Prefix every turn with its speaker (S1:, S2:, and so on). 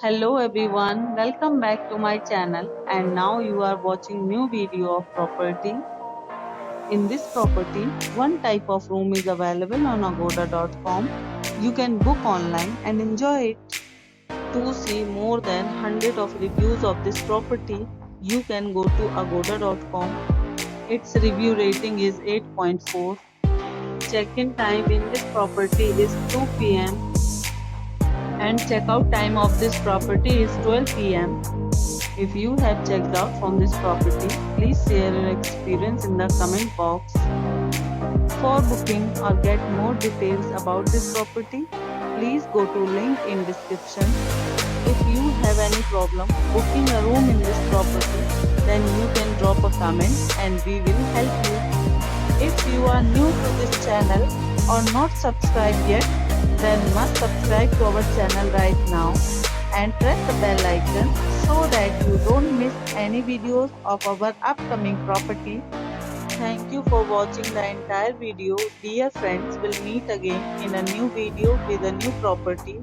S1: Hello everyone, welcome back to my channel and now you are watching new video of property. In this property, one type of room is available on agoda.com. You can book online and enjoy it. To see more than 100 of reviews of this property, you can go to agoda.com. Its review rating is 8.4. Check-in time in this property is 2 p.m. and checkout time of this property is 12 p.m. If you have checked out from this property, please share your experience in the comment box. For booking or get more details about this property, please go to link in description. If you have any problem booking a room in this property, then you can drop a comment and we will help you. If you are new to this channel or not subscribed yet, then must subscribe to our channel right now and press the bell icon so that you don't miss any videos of our upcoming property. Thank you for watching the entire video. Dear friends, we'll meet again in a new video with a new property.